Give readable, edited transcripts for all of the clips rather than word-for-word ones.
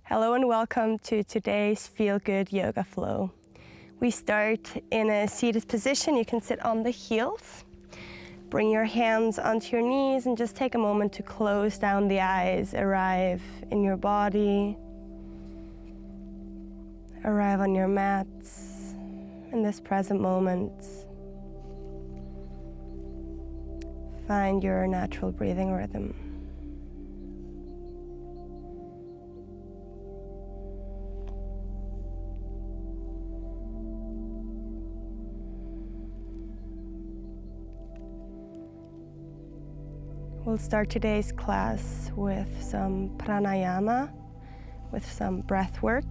Hello and welcome to today's Feel Good Yoga Flow. We start in a seated position. You can sit on the heels. Bring your hands onto your knees and just take a moment to close down the eyes, arrive in your body, arrive on your mats in this present moment. Find your natural breathing rhythm. We'll start today's class with some pranayama, with some breath work.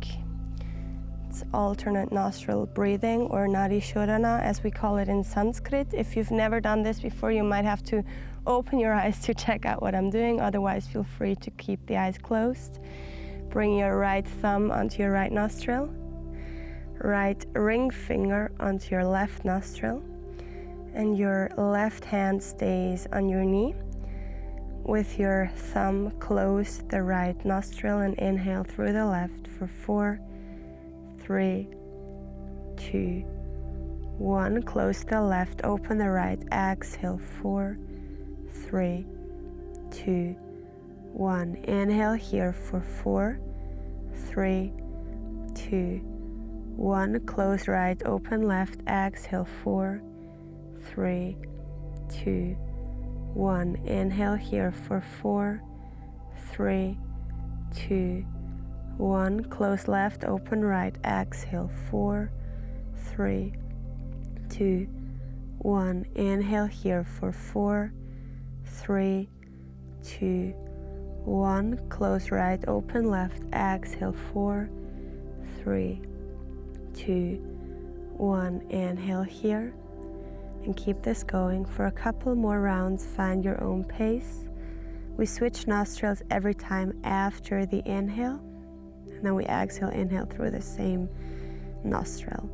It's alternate nostril breathing, or nadi shodhana as we call it in Sanskrit. If you've never done this before, you might have to open your eyes to check out what I'm doing. Otherwise, feel free to keep the eyes closed. Bring your right thumb onto your right nostril, right ring finger onto your left nostril, and your left hand stays on your knee. With your thumb, close the right nostril and inhale through the left for 4, 3, 2, 1. Close the left, open the right, exhale 4, 3, 2, 1. Inhale here for 4, 3, 2, 1. Close right, open left, exhale 4, 3, 2, 1. Inhale here for 4, 3, 2, 1. Close left, open right, exhale 4, 3, 2, 1. Inhale here for 4, 3, 2, 1. Close right, open left, exhale 4, 3, 2, 1. Inhale here. And keep this going for a couple more rounds. Find your own pace. We switch nostrils every time after the inhale, and then we exhale, inhale through the same nostril.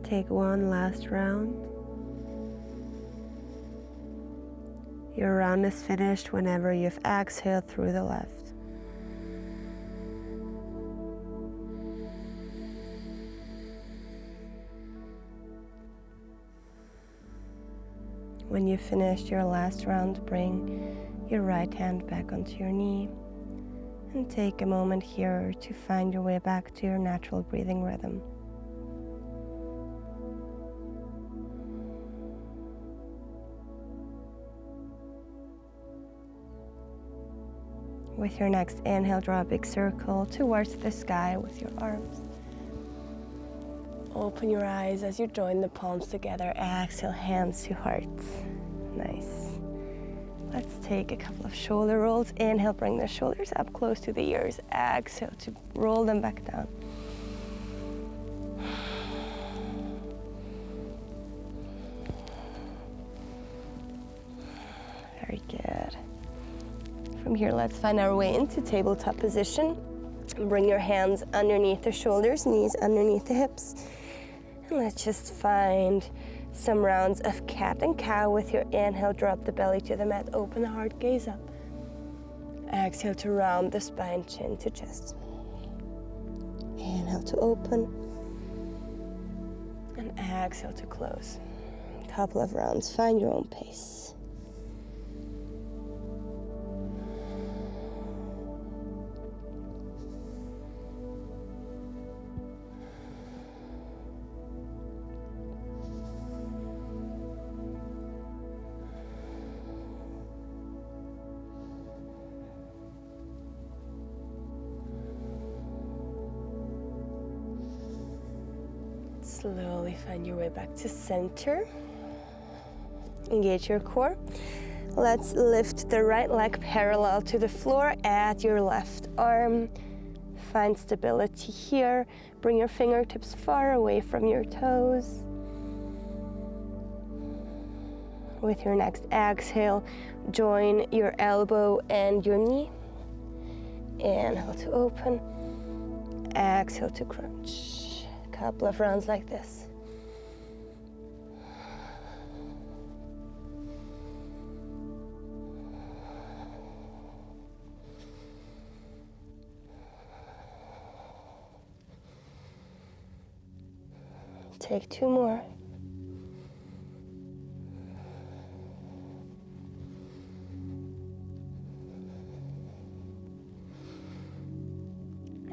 Take one last round. Your round is finished whenever you've exhaled through the left. When you've finished your last round, bring your right hand back onto your knee and take a moment here to find your way back to your natural breathing rhythm. With your next inhale, draw a big circle towards the sky with your arms. Open your eyes as you join the palms together. Exhale, hands to hearts. Nice. Let's take a couple of shoulder rolls. Inhale, bring the shoulders up close to the ears. Exhale to roll them back down. Very good. From here, let's find our way into tabletop position. Bring your hands underneath the shoulders, knees underneath the hips. And let's just find some rounds of cat and cow. With your inhale, drop the belly to the mat, open the heart, gaze up. Exhale to round the spine, chin to chest. Inhale to open. And exhale to close. A couple of rounds, find your own pace. Slowly find your way back to center. Engage your core. Let's lift the right leg parallel to the floor. Add your left arm. Find stability here. Bring your fingertips far away from your toes. With your next exhale, join your elbow and your knee. Inhale to open. Exhale to crunch. A couple of rounds like this. Take 2 more.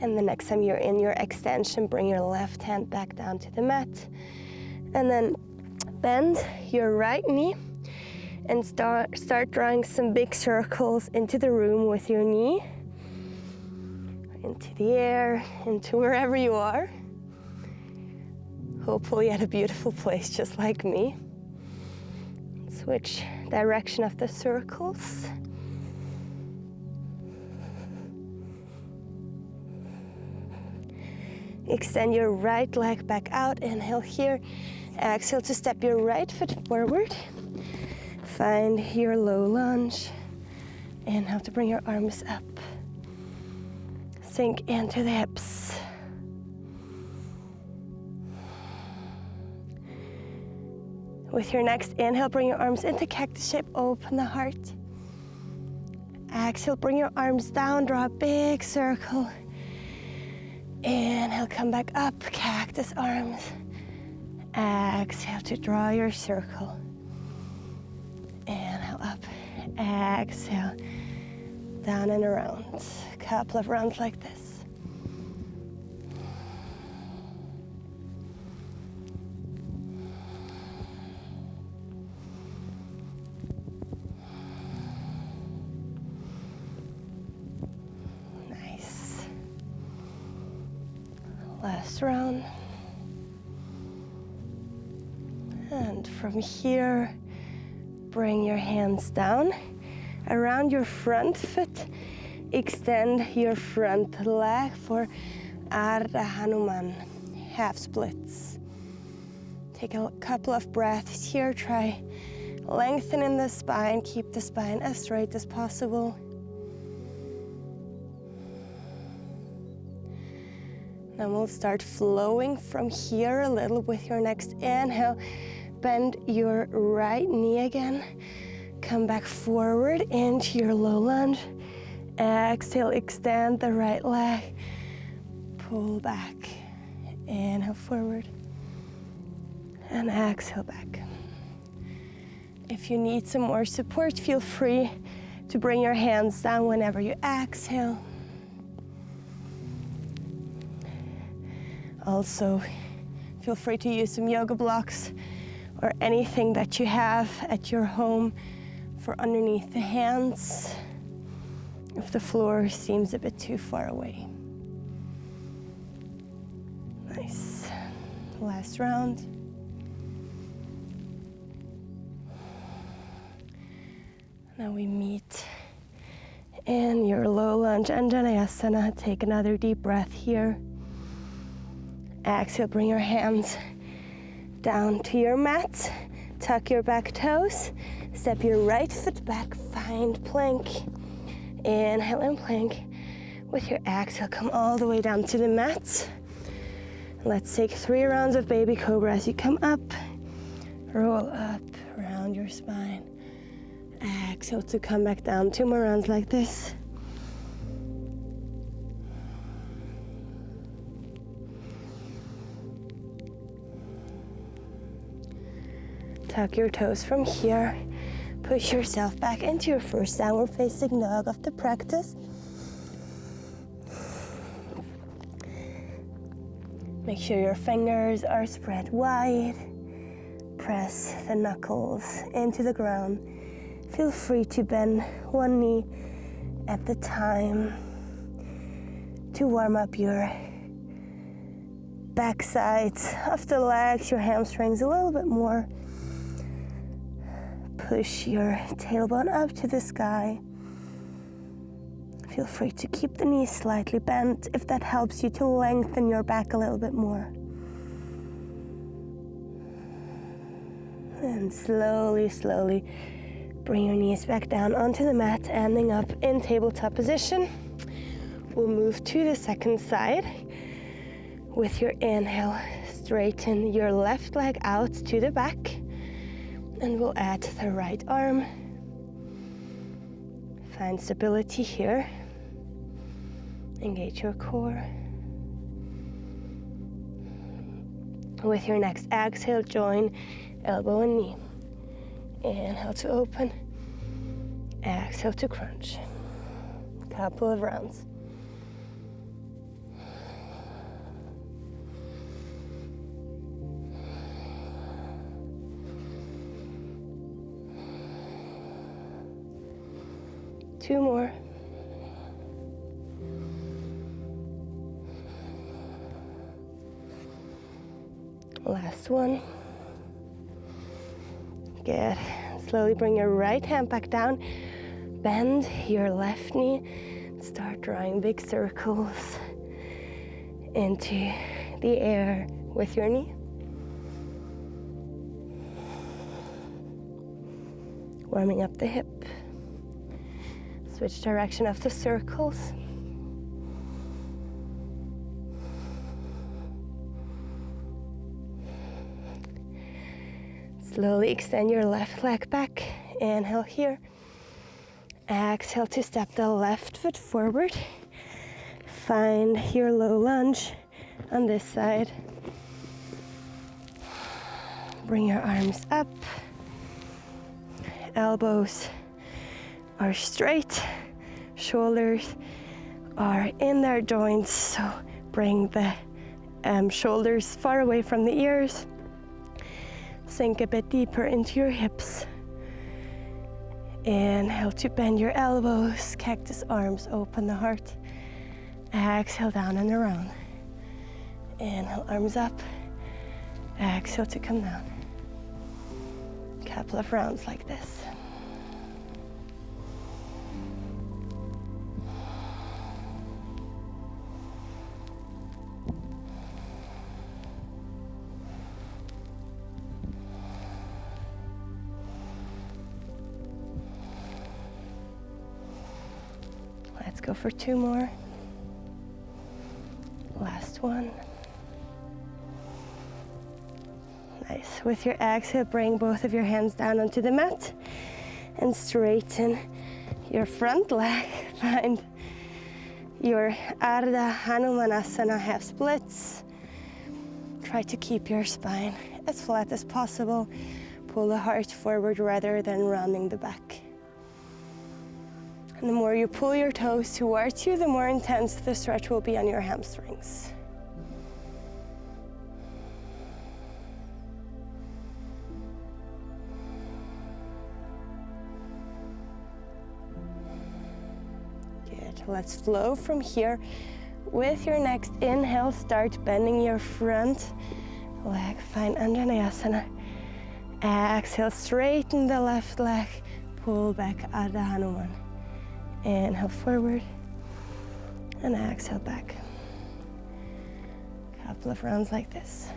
And the next time you're in your extension, bring your left hand back down to the mat. And then bend your right knee and start drawing some big circles into the room with your knee. Into the air, into wherever you are. Hopefully at a beautiful place just like me. Switch direction of the circles. Extend your right leg back out. Inhale here. Exhale to step your right foot forward. Find your low lunge. Inhale to bring your arms up. Sink into the hips. With your next inhale, bring your arms into cactus shape, open the heart. Exhale, bring your arms down, draw a big circle. Inhale, come back up, cactus arms. Exhale to draw your circle. Inhale up, exhale, down and around. A couple of rounds like this. Last round. And from here, bring your hands down around your front foot. Extend your front leg for Ardha Hanuman, half splits. Take a couple of breaths here. Try lengthening the spine. Keep the spine as straight as possible. Then we'll start flowing from here a little with your next inhale. Bend your right knee again. Come back forward into your low lunge. Exhale, extend the right leg. Pull back. Inhale forward. And exhale back. If you need some more support, feel free to bring your hands down whenever you exhale. Also, feel free to use some yoga blocks or anything that you have at your home for underneath the hands if the floor seems a bit too far away. Nice. Last round. Now we meet in your low lunge Anjaneyasana. Take another deep breath here. Exhale, bring your hands down to your mat. Tuck your back toes. Step your right foot back. Find plank. Inhale and plank. With your exhale, come all the way down to the mat. Let's take 3 rounds of baby cobra as you come up. Roll up, round your spine. Exhale to come back down. 2 more rounds like this. Tuck your toes from here. Push yourself back into your first downward facing dog of the practice. Make sure your fingers are spread wide. Press the knuckles into the ground. Feel free to bend one knee at the time to warm up your back sides of the legs, your hamstrings a little bit more. Push your tailbone up to the sky. Feel free to keep the knees slightly bent if that helps you to lengthen your back a little bit more. And slowly, slowly bring your knees back down onto the mat, ending up in tabletop position. We'll move to the second side. With your inhale, straighten your left leg out to the back, and we'll add the right arm. Find stability here. Engage your core. With your next exhale, join elbow and knee. Inhale to open. Exhale to crunch. Couple of rounds. Two more. Last one. Good. Slowly bring your right hand back down. Bend your left knee. Start drawing big circles into the air with your knee. Warming up the hip. Switch direction of the circles. Slowly extend your left leg back. Inhale here. Exhale to step the left foot forward. Find your low lunge on this side. Bring your arms up. Elbows are straight. Shoulders are in their joints, so bring the shoulders far away from the ears. Sink a bit deeper into your hips. Inhale to bend your elbows, cactus arms, open the heart. Exhale down and around. Inhale, arms up. Exhale to come down. Couple of rounds like this. Let's go for two more. Last one. Nice. With your exhale, bring both of your hands down onto the mat and straighten your front leg. Find your Ardha Hanumanasana half splits. Try to keep your spine as flat as possible. Pull the heart forward rather than rounding the back. And the more you pull your toes towards you, the more intense the stretch will be on your hamstrings. Good. Let's flow from here. With your next inhale, start bending your front leg. Find Anjaneyasana. Exhale, straighten the left leg. Pull back, Ardha Hanuman. Inhale forward and exhale back. Couple of rounds like this.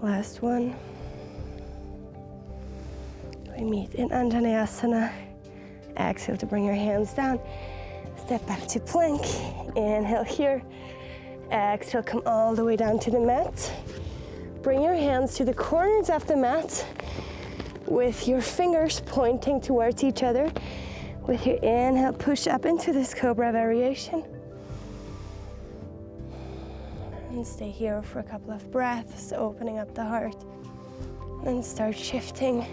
Last one. We meet in Anjaneyasana. Exhale to bring your hands down. Step back to plank. Inhale here. Exhale, come all the way down to the mat. Bring your hands to the corners of the mat with your fingers pointing towards each other. With your inhale, push up into this cobra variation. And stay here for a couple of breaths, opening up the heart. And start shifting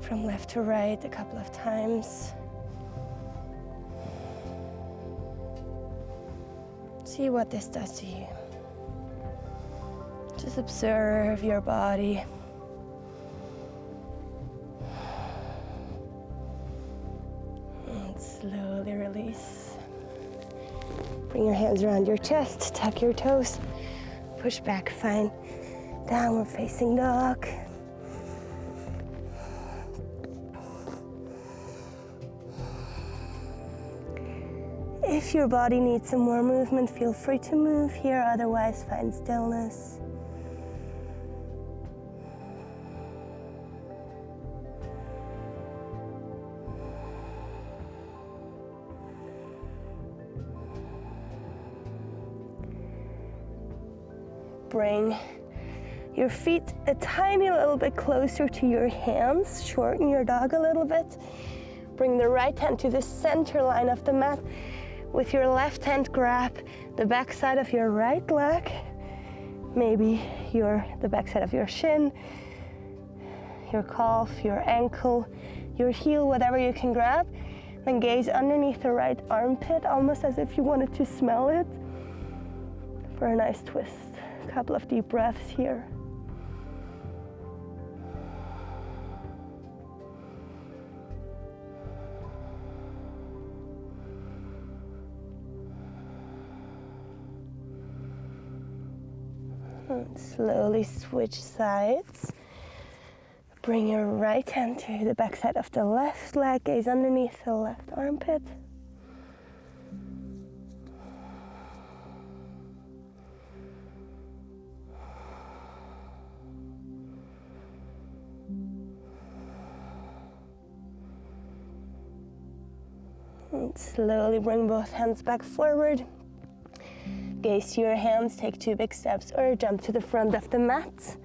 from left to right a couple of times. See what this does to you. Just observe your body. And slowly release. Bring your hands around your chest, tuck your toes, push back, find downward facing dog. If your body needs some more movement, feel free to move here, otherwise find stillness. Bring your feet a tiny little bit closer to your hands, shorten your dog a little bit. Bring the right hand to the center line of the mat. With your left hand, grab the back side of your right leg, maybe the back side of your shin, your calf, your ankle, your heel, whatever you can grab. Then gaze underneath the right armpit, almost as if you wanted to smell it, for a nice twist. A couple of deep breaths here. And slowly switch sides. Bring your right hand to the back side of the left leg, gaze underneath the left armpit. And slowly bring both hands back forward. Gaze to your hands, take 2 big steps or jump to the front of the mat.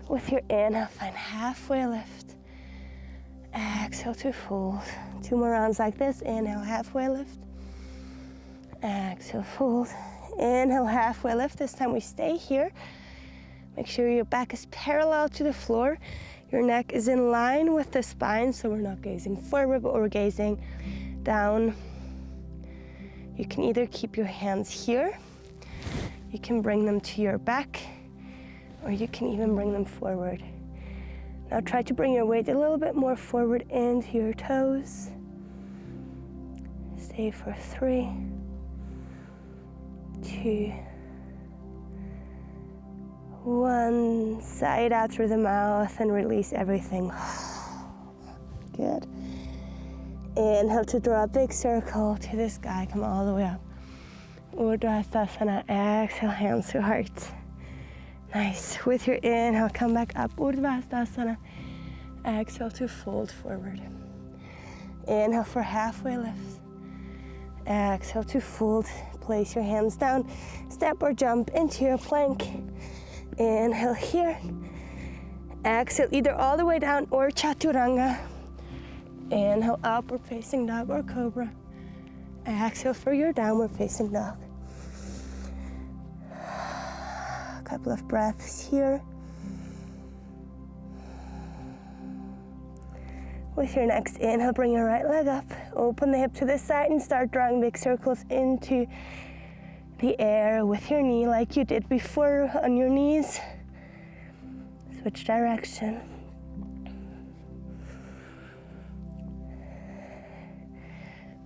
With your inhale, find halfway lift. Exhale to fold. 2 more rounds like this. Inhale, halfway lift. Exhale, fold. Inhale, halfway lift. This time we stay here. Make sure your back is parallel to the floor. Your neck is in line with the spine, so we're not gazing forward, but we're gazing down. You can either keep your hands here, you can bring them to your back, or you can even bring them forward. Now try to bring your weight a little bit more forward into your toes. Stay for 3, 2, 1. Sigh it out through the mouth and release everything. Good. Inhale to draw a big circle to the sky. Come all the way up. Urdhvastasana. Exhale, hands to heart. Nice. With your inhale, come back up. Urdhvastasana. Exhale to fold forward. Inhale for halfway lift. Exhale to fold. Place your hands down. Step or jump into your plank. Inhale here. Exhale either all the way down or chaturanga. Inhale, upward facing dog or cobra. Exhale for your downward facing dog. A couple of breaths here. With your next inhale, bring your right leg up. Open the hip to the side and start drawing big circles into the air with your knee like you did before on your knees. Switch direction.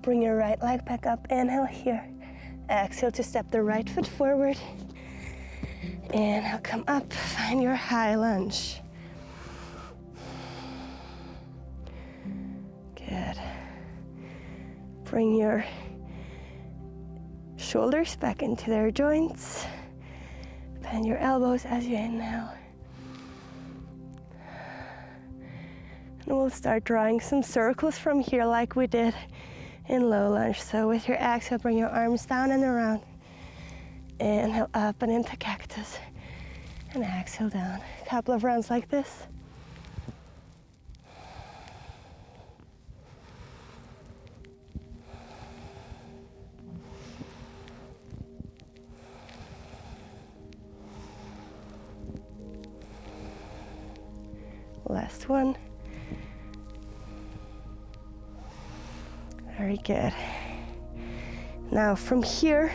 Bring your right leg back up. Inhale here. Exhale to step the right foot forward. Inhale, come up. Find your high lunge. Good. Bring your shoulders back into their joints. Bend your elbows as you inhale. And we'll start drawing some circles from here like we did in low lunge. So with your exhale, bring your arms down and around. Inhale up and into cactus. And exhale down. A couple of rounds like this. Last one. Very good. Now from here,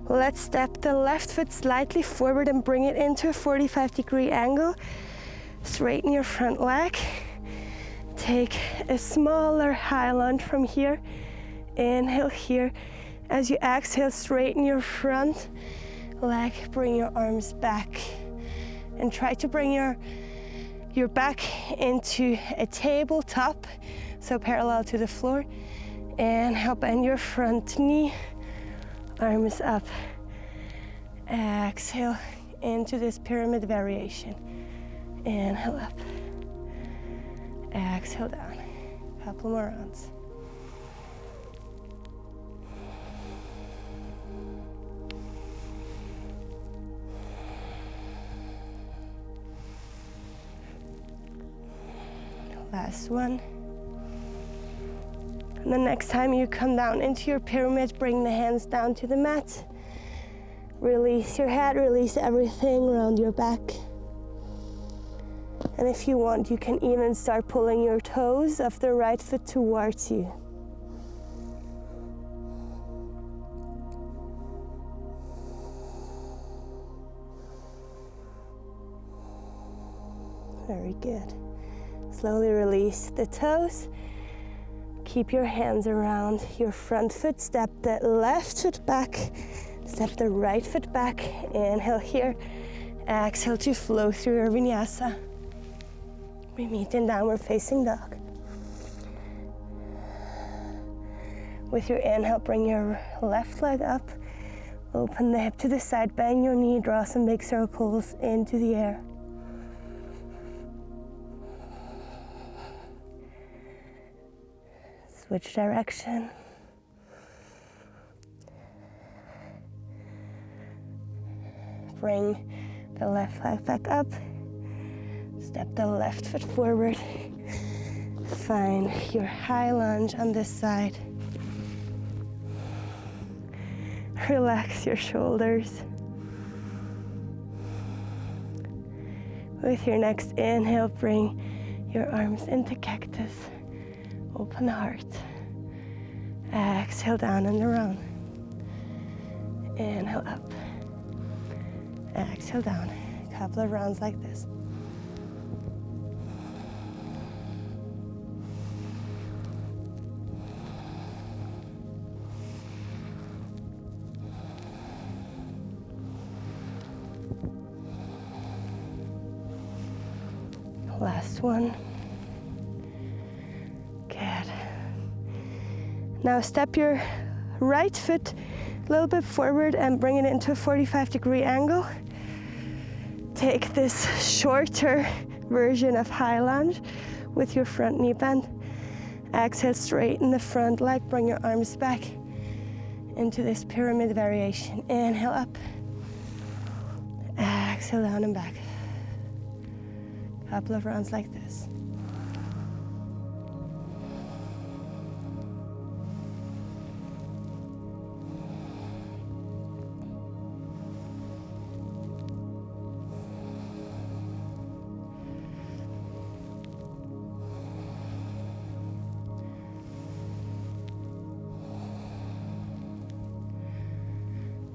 let's step the left foot slightly forward and bring it into a 45-degree angle. Straighten your front leg. Take a smaller high lunge from here. Inhale here. As you exhale, straighten your front leg, bring your arms back. And try to bring your back into a tabletop, so parallel to the floor. Inhale, bend your front knee, arms up. Exhale into this pyramid variation. Inhale up. Exhale down. Couple more rounds. Last one. And the next time you come down into your pyramid, bring the hands down to the mat. Release your head, release everything around your back. And if you want, you can even start pulling your toes of the right foot towards you. Very good. Slowly release the toes. Keep your hands around your front foot. Step the left foot back. Step the right foot back. Inhale here. Exhale to flow through your vinyasa. We meet in downward facing dog. With your inhale, bring your left leg up. Open the hip to the side. Bend your knee. Draw some big circles into the air. Switch direction. Bring the left leg back up. Step the left foot forward. Find your high lunge on this side. Relax your shoulders. With your next inhale, bring your arms into cactus. Open the heart. Exhale down and around. Inhale up. Exhale down. A couple of rounds like this. Last one. Good. Now step your right foot a little bit forward and bring it into a 45-degree angle. Take this shorter version of high lunge with your front knee bend. Exhale, straighten the front leg, bring your arms back into this pyramid variation. Inhale up. Exhale down and back. Couple of rounds like this.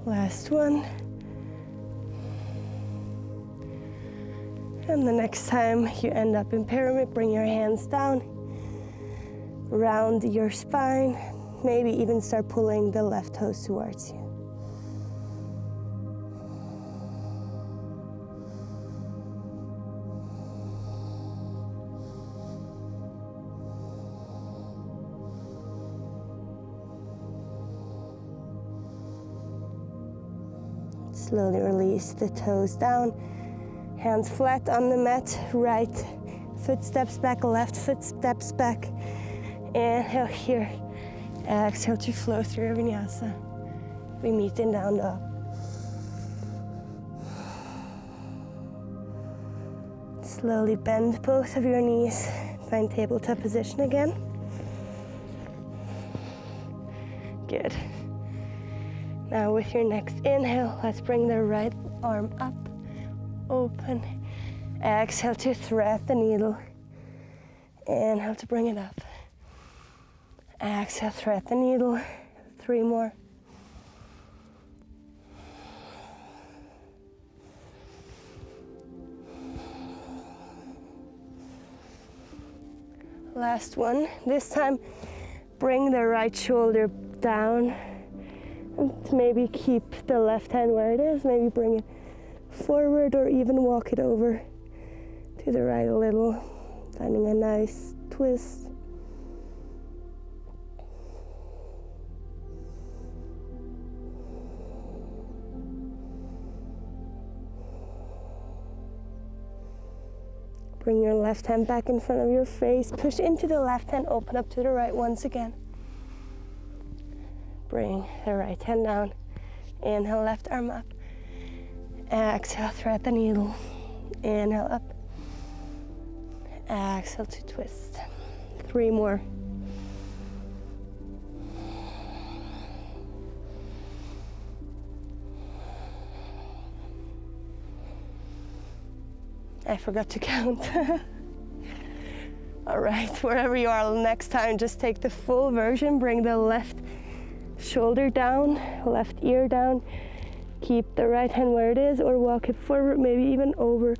Last one. And the next time you end up in pyramid, bring your hands down, round your spine, maybe even start pulling the left toes towards you. Slowly release the toes down. Hands flat on the mat, right foot steps back, left foot steps back. Inhale here. Exhale to flow through your vinyasa. We meet in down dog. Slowly bend both of your knees. Find tabletop position again. Good. Now with your next inhale, let's bring the right arm up. Open. Exhale to thread the needle. Inhale to bring it up. Exhale, thread the needle. 3 more. Last one. This time, bring the right shoulder down and maybe keep the left hand where it is. Maybe bring it forward or even walk it over to the right a little, finding a nice twist. Bring your left hand back in front of your face. Push into the left hand, open up to the right once again. Bring the right hand down. Inhale, left arm up. Exhale, thread the needle. Inhale, up. Exhale to twist. 3 more. I forgot to count. All right, wherever you are next time, just take the full version. Bring the left shoulder down, left ear down. Keep the right hand where it is or walk it forward, maybe even over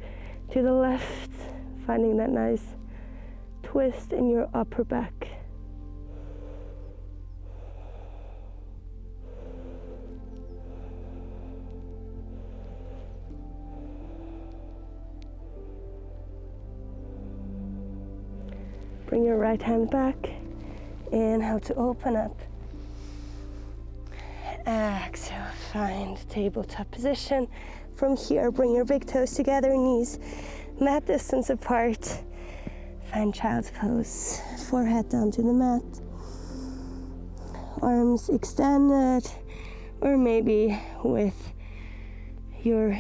to the left, finding that nice twist in your upper back. Bring your right hand back. Inhale to open up. Exhale, find tabletop position. From here, bring your big toes together, knees mat distance apart. Find child's pose, forehead down to the mat. Arms extended, or maybe with your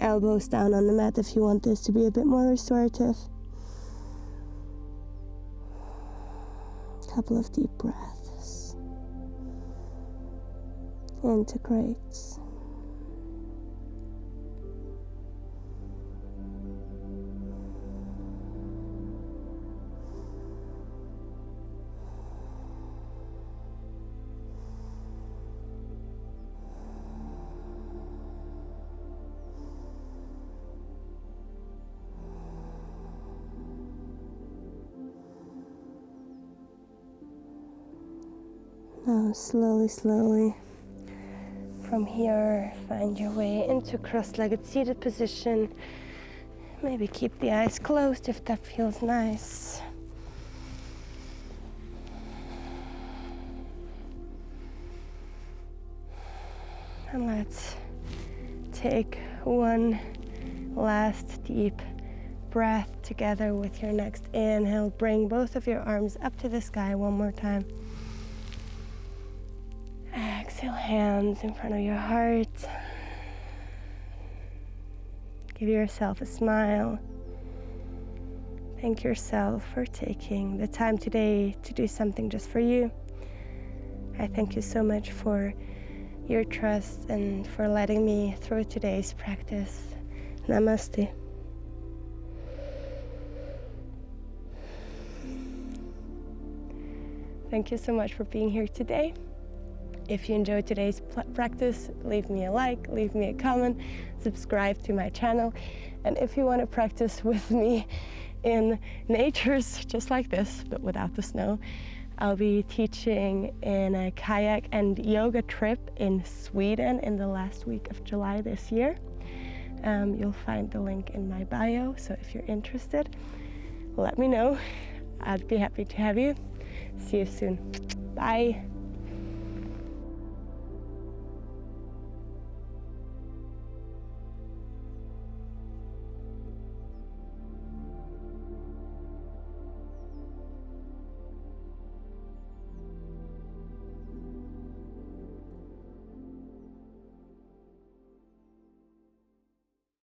elbows down on the mat if you want this to be a bit more restorative. Couple of deep breaths. Integrate. Now slowly, slowly, from here, find your way into cross-legged seated position. Maybe keep the eyes closed if that feels nice. And let's take one last deep breath together with your next inhale. Bring both of your arms up to the sky one more time. Exhale, hands in front of your heart. Give yourself a smile. Thank yourself for taking the time today to do something just for you. I thank you so much for your trust and for letting me through today's practice. Namaste. Thank you so much for being here today. If you enjoyed today's practice, leave me a like, leave me a comment, subscribe to my channel. And if you want to practice with me in natures just like this, but without the snow, I'll be teaching in a kayak and yoga trip in Sweden in the last week of July this year. You'll find the link in my bio, so if you're interested, let me know. I'd be happy to have you. See you soon. Bye.